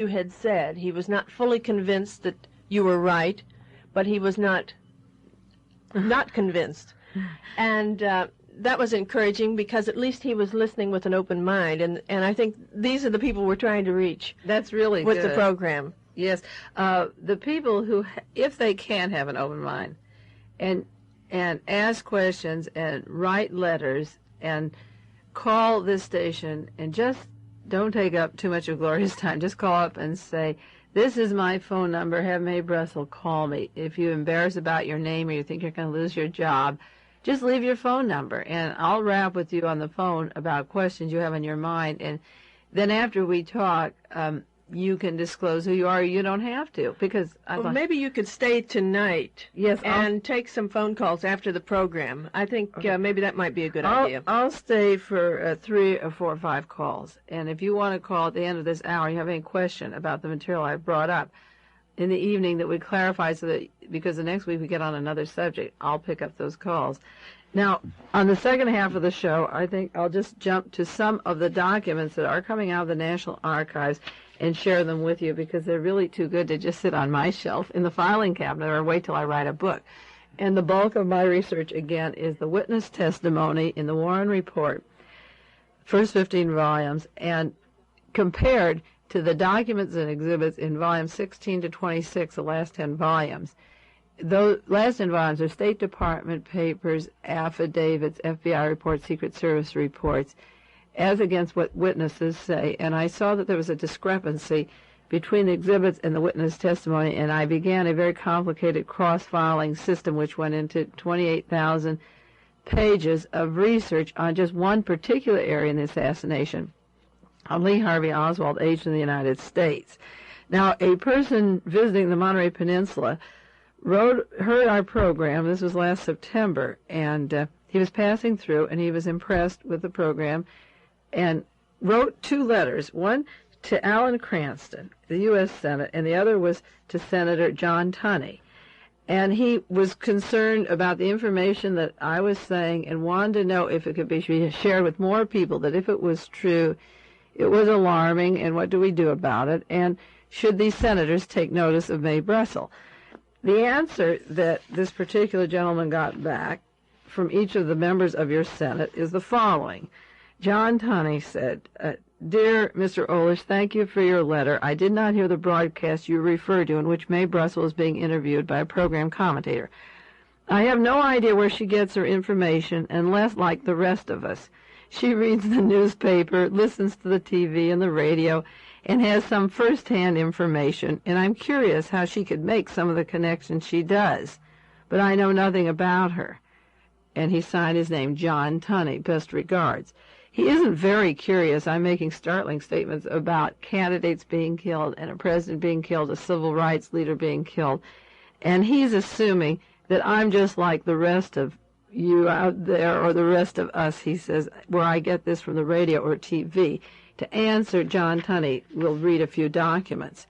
you had said. He was not fully convinced that you were right, but he was not convinced. And that was encouraging because at least he was listening with an open mind. And I think these are the people we're trying to reach. That's really with good. The program. Yes. The people who, if they can have an open mind and ask questions and write letters and call this station and just don't take up too much of Gloria's time. Just call up and say, this is my phone number. Have Mae Brussell call me. If you're embarrassed about your name or you think you're going to lose your job, just leave your phone number, and I'll rap with you on the phone about questions you have in your mind. And then after we talk, you can disclose who you are. You don't have to, because maybe you could stay tonight. Yes, and take some phone calls after the program. I think maybe that might be a good idea. I'll stay for 3 or 4 or 5 calls. And if you want to call at the end of this hour, you have any question about the material I brought up in the evening that would clarify, so that because the next week we get on another subject, I'll pick up those calls. Now, on the second half of the show, I think I'll just jump to some of the documents that are coming out of the National Archives and share them with you, because they're really too good to just sit on my shelf in the filing cabinet or wait till I write a book. And the bulk of my research, again, is the witness testimony in the Warren Report, first 15 volumes, and compared to the documents and exhibits in volumes 16 to 26, the last 10 volumes. Those last 10 volumes are State Department papers, affidavits, FBI reports, Secret Service reports, as against what witnesses say. And I saw that there was a discrepancy between the exhibits and the witness testimony, and I began a very complicated cross-filing system which went into 28,000 pages of research on just one particular area in the assassination of Lee Harvey Oswald, aged in the United States. Now, a person visiting the Monterey Peninsula heard our program. This was last September, and he was passing through, and he was impressed with the program and wrote 2 letters, one to Alan Cranston, the U.S. Senate, and the other was to Senator John Tunney. And he was concerned about the information that I was saying and wanted to know if it could be shared with more people, that if it was true, it was alarming, and what do we do about it, and should these senators take notice of Mae Brussell? The answer that this particular gentleman got back from each of the members of your Senate is the following. John Tunney said, Dear Mr. Olish, thank you for your letter. I did not hear the broadcast you referred to in which Mae Brussell is being interviewed by a program commentator. I have no idea where she gets her information, unless, like the rest of us, she reads the newspaper, listens to the TV and the radio, and has some first-hand information, and I'm curious how she could make some of the connections she does. But I know nothing about her. And he signed his name, John Tunney. Best regards. He isn't very curious. I'm making startling statements about candidates being killed and a president being killed, a civil rights leader being killed. And he's assuming that I'm just like the rest of you out there, or the rest of us, he says, where I get this from the radio or TV. To answer John Tunney, we'll read a few documents.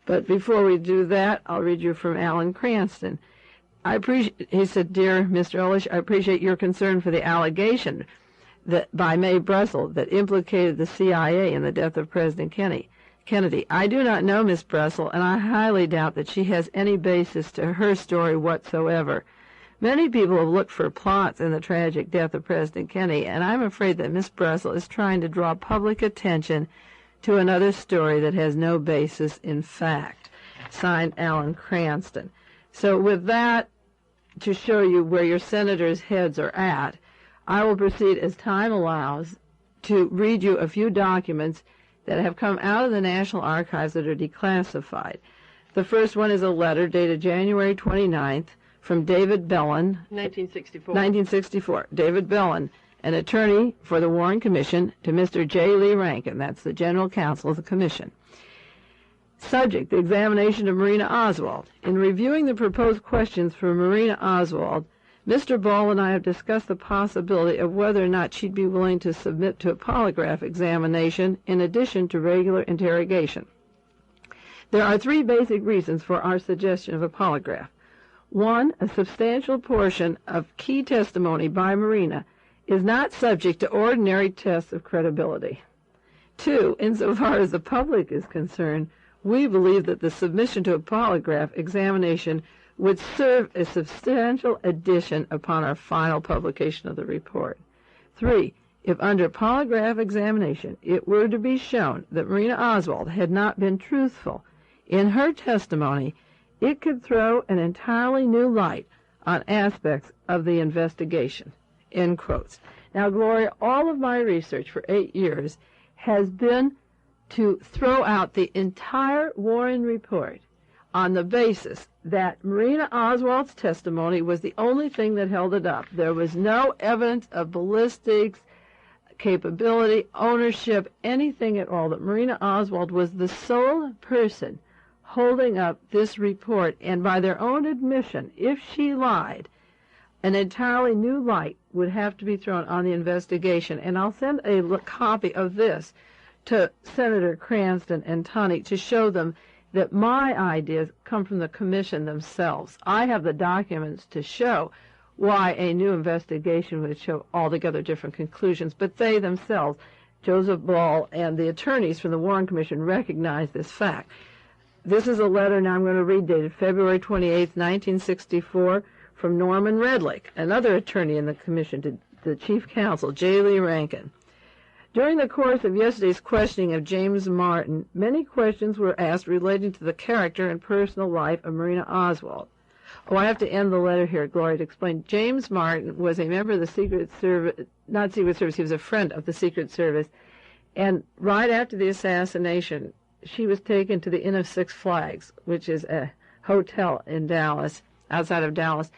But before we do that, I'll read you from Alan Cranston. He said, Dear Mr. Olish, I appreciate your concern for the allegation that by Mae Brussell that implicated the CIA in the death of President Kennedy. I do not know Miss Brussell, and I highly doubt that she has any basis to her story whatsoever. Many people have looked for plots in the tragic death of President Kennedy, and I'm afraid that Miss Brussell is trying to draw public attention to another story that has no basis in fact. Signed, Alan Cranston. So with that, to show you where your senators' heads are at, I will proceed as time allows to read you a few documents that have come out of the National Archives that are declassified. The first one is a letter dated January 29th from David Bellin. 1964. David Bellin, an attorney for the Warren Commission, to Mr. J. Lee Rankin. That's the General Counsel of the Commission. Subject, the examination of Marina Oswald. In reviewing the proposed questions for Marina Oswald, Mr. Ball and I have discussed the possibility of whether or not she'd be willing to submit to a polygraph examination in addition to regular interrogation. There are 3 basic reasons for our suggestion of a polygraph. 1, a substantial portion of key testimony by Marina is not subject to ordinary tests of credibility. 2, insofar as the public is concerned, we believe that the submission to a polygraph examination would serve a substantial addition upon our final publication of the report. 3. If under polygraph examination it were to be shown that Marina Oswald had not been truthful in her testimony, it could throw an entirely new light on aspects of the investigation. End quotes. Now, Gloria, all of my research for 8 years has been to throw out the entire Warren report on the basis that Marina Oswald's testimony was the only thing that held it up. There was no evidence of ballistics, capability, ownership, anything at all. That Marina Oswald was the sole person holding up this report, and by their own admission, if she lied, an entirely new light would have to be thrown on the investigation. And I'll send a copy of this to Senator Cranston and Tunney to show them that my ideas come from the commission themselves. I have the documents to show why a new investigation would show altogether different conclusions, but they themselves, Joseph Ball and the attorneys from the Warren Commission, recognize this fact. This is a letter now I'm going to read, dated February 28, 1964, from Norman Redlich, another attorney in the commission, to the chief counsel, J. Lee Rankin. During the course of yesterday's questioning of James Martin, many questions were asked relating to the character and personal life of Marina Oswald. Oh, I have to end the letter here, Gloria, to explain. James Martin was a member of the Secret Service, not Secret Service, he was a friend of the Secret Service, and right after the assassination, she was taken to the Inn of Six Flags, which is a hotel in Dallas, outside of Dallas,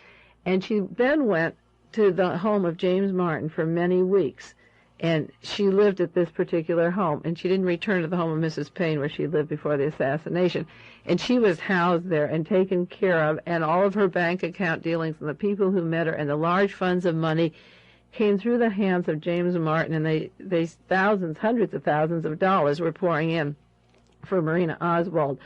and she then went to the home of James Martin for many weeks, and she lived at this particular home, and she didn't return to the home of Mrs. Payne where she lived before the assassination, and she was housed there and taken care of, and all of her bank account dealings and the people who met her and the large funds of money came through the hands of James Martin, and they thousands, hundreds of thousands of dollars were pouring in for Marina Oswald.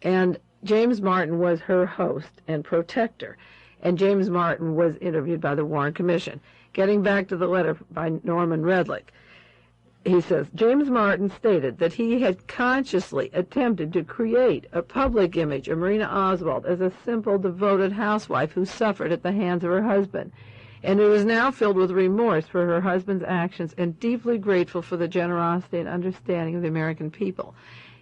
And James Martin was her host and protector, and James Martin was interviewed by the Warren Commission. Getting back to the letter by Norman Redlich, he says, James Martin stated that he had consciously attempted to create a public image of Marina Oswald as a simple, devoted housewife who suffered at the hands of her husband, and who is now filled with remorse for her husband's actions and deeply grateful for the generosity and understanding of the American people.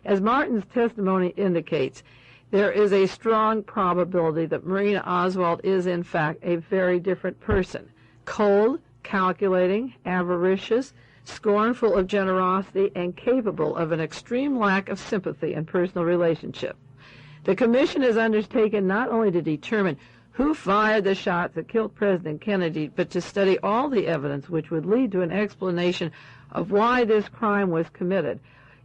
As Martin's testimony indicates, there is a strong probability that Marina Oswald is, in fact, a very different person. Cold, calculating, avaricious, scornful of generosity, and capable of an extreme lack of sympathy and personal relationship. The commission has undertaken not only to determine who fired the shots that killed President Kennedy, but to study all the evidence which would lead to an explanation of why this crime was committed.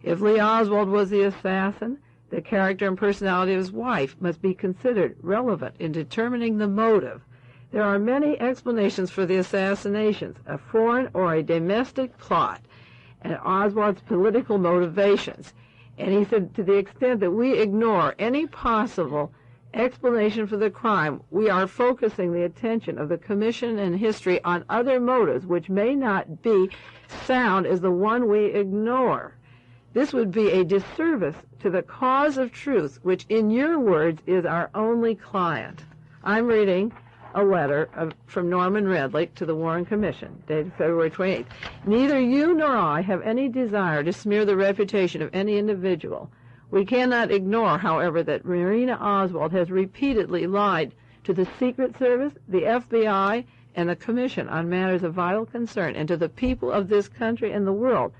If Lee Oswald was the assassin, the character and personality of his wife must be considered relevant in determining the motive. There are many explanations for the assassinations, a foreign or a domestic plot, and Oswald's political motivations. And he said, to the extent that we ignore any possible explanation for the crime, we are focusing the attention of the commission and history on other motives which may not be sound as the one we ignore. This would be a disservice to the cause of truth, which in your words is our only client. I'm reading a letter from Norman Redlich to the Warren Commission, dated February 28th. Neither you nor I have any desire to smear the reputation of any individual. We cannot ignore, however, that Marina Oswald has repeatedly lied to the Secret Service, the FBI, and the Commission on matters of vital concern, and to the people of this country and the world.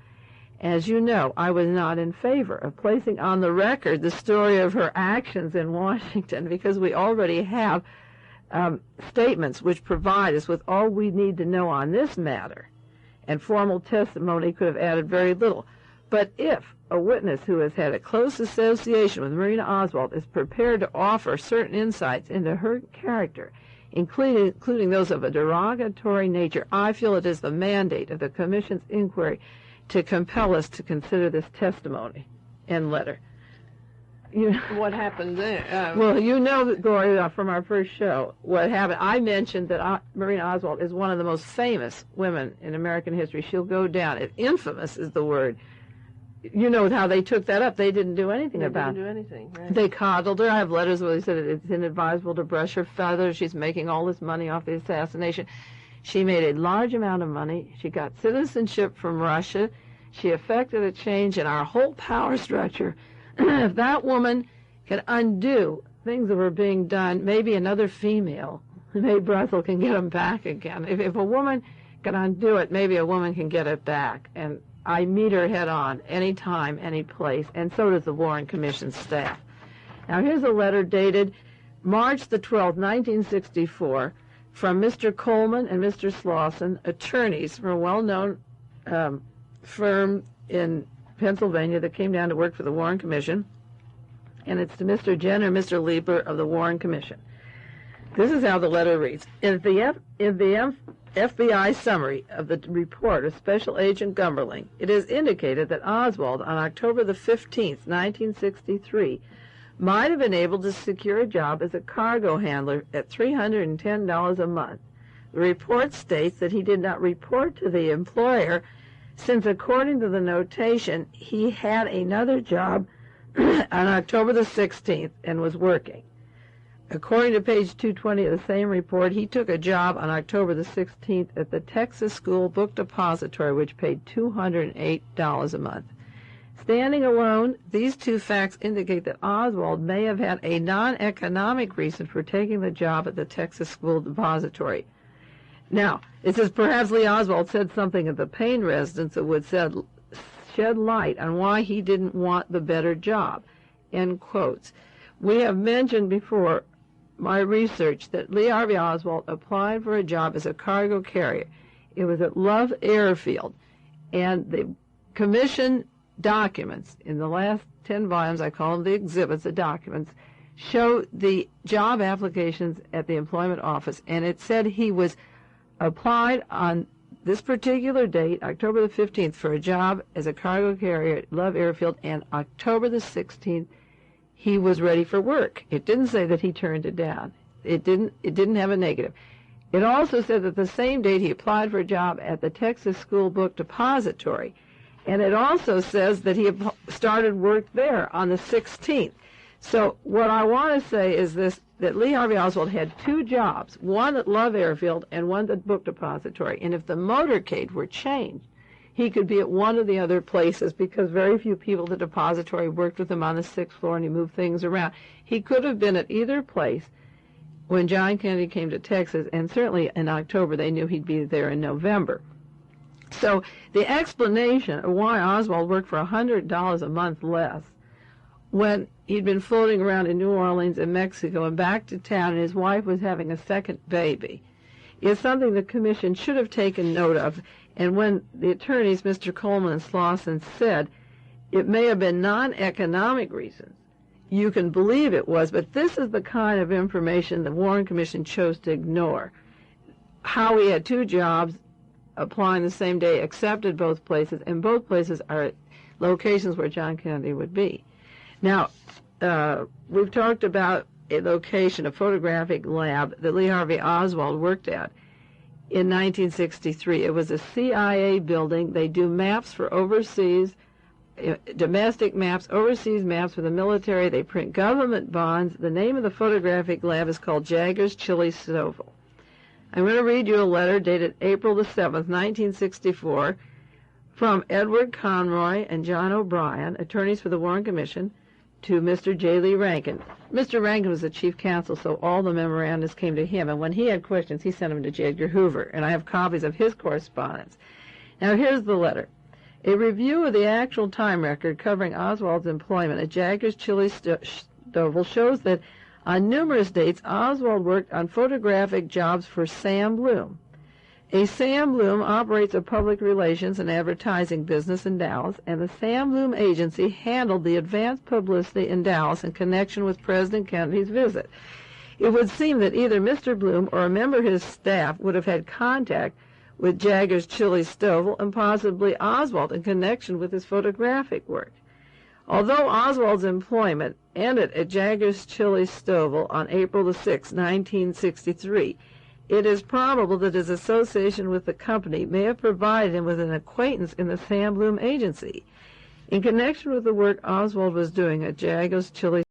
As you know, I was not in favor of placing on the record the story of her actions in Washington, because we already have statements which provide us with all we need to know on this matter, and formal testimony could have added very little. But if a witness who has had a close association with Marina Oswald is prepared to offer certain insights into her character, including those of a derogatory nature, I feel it is the mandate of the Commission's inquiry to compel us to consider this testimony. End letter. What happened there? Well, you know, Gloria, from our first show, what happened. I mentioned that Marina Oswald is one of the most famous women in American history. She'll go down. Infamous is the word. you know how they took that up. They didn't do anything about it. They didn't do anything, right. They coddled her. I have letters where they said it's inadvisable to brush her feathers. She's making all this money off the assassination. She made a large amount of money. She got citizenship from Russia. She effected a change in our whole power structure. If that woman can undo things that were being done, maybe another female, Mae Brussell, can get them back again. If a woman can undo it, maybe a woman can get it back. And I meet her head on, any time, any place, and so does the Warren Commission staff. Now, here's a letter dated March the 12th, 1964, from Mr. Coleman and Mr. Slauson, attorneys from a well-known firm in Pennsylvania that came down to work for the Warren Commission, and it's to Mr. Jenner and Mr. Lieber of the Warren Commission. This is how the letter reads. In the FBI summary of the report of Special Agent Gumberling, it is indicated that Oswald, on October the 15th, 1963, might have been able to secure a job as a cargo handler at $310 a month. The report states that he did not report to the employer since, according to the notation, he had another job on October the 16th and was working. According to page 220 of the same report, he took a job on October the 16th at the Texas School Book Depository, which paid $208 a month. Standing alone, these two facts indicate that Oswald may have had a non-economic reason for taking the job at the Texas School Depository. Now, it says perhaps Lee Oswald said something at the Payne residence that would shed light on why he didn't want the better job. End quotes. We have mentioned before my research that Lee Harvey Oswald applied for a job as a cargo carrier. It was at Love Airfield, and the commission documents in the last 10 volumes, I call them the exhibits, the documents, show the job applications at the employment office, and it said he was applied on this particular date, October the 15th, for a job as a cargo carrier at Love Airfield, and October the 16th, he was ready for work. It didn't say that he turned it down. It didn't have a negative. It also said that the same date he applied for a job at the Texas School Book Depository. And it also says that he started work there on the 16th. So what I want to say is this, that Lee Harvey Oswald had two jobs, one at Love Airfield and one at Book Depository. And if the motorcade were changed, he could be at one of the other places because very few people at the depository worked with him on the 6th floor and he moved things around. He could have been at either place when John Kennedy came to Texas, and certainly in October they knew he'd be there in November. So the explanation of why Oswald worked for $100 a month less when he'd been floating around in New Orleans and Mexico and back to town and his wife was having a second baby is something the commission should have taken note of. And when the attorneys, Mr. Coleman and Slauson, said it may have been non-economic reasons, you can believe it was, but this is the kind of information the Warren Commission chose to ignore. How he had two jobs, applying the same day, accepted both places, and both places are locations where John Kennedy would be. Now, we've talked about a location, a photographic lab that Lee Harvey Oswald worked at in 1963. It was a CIA building. They do maps for overseas, domestic maps, overseas maps for the military. They print government bonds. The name of the photographic lab is called Jagger's Chili Stovall. I'm going to read you a letter dated April the 7th, 1964, from Edward Conroy and John O'Brien, attorneys for the Warren Commission, to Mr. J. Lee Rankin. Mr. Rankin was the chief counsel, so all the memorandums came to him, and when he had questions, he sent them to J. Edgar Hoover, and I have copies of his correspondence. Now, here's the letter. A review of the actual time record covering Oswald's employment at Jagger's Chili Stovall shows that on numerous dates, Oswald worked on photographic jobs for Sam Bloom. A Sam Bloom operates a public relations and advertising business in Dallas, and the Sam Bloom agency handled the advanced publicity in Dallas in connection with President Kennedy's visit. It would seem that either Mr. Bloom or a member of his staff would have had contact with Jagger's Chili Stovall and possibly Oswald in connection with his photographic work. Although Oswald's employment ended at Jagger's Chili Stovall on April the 6th, 1963, it is probable that his association with the company may have provided him with an acquaintance in the Sam Bloom agency. In connection with the work Oswald was doing at Jago's Chili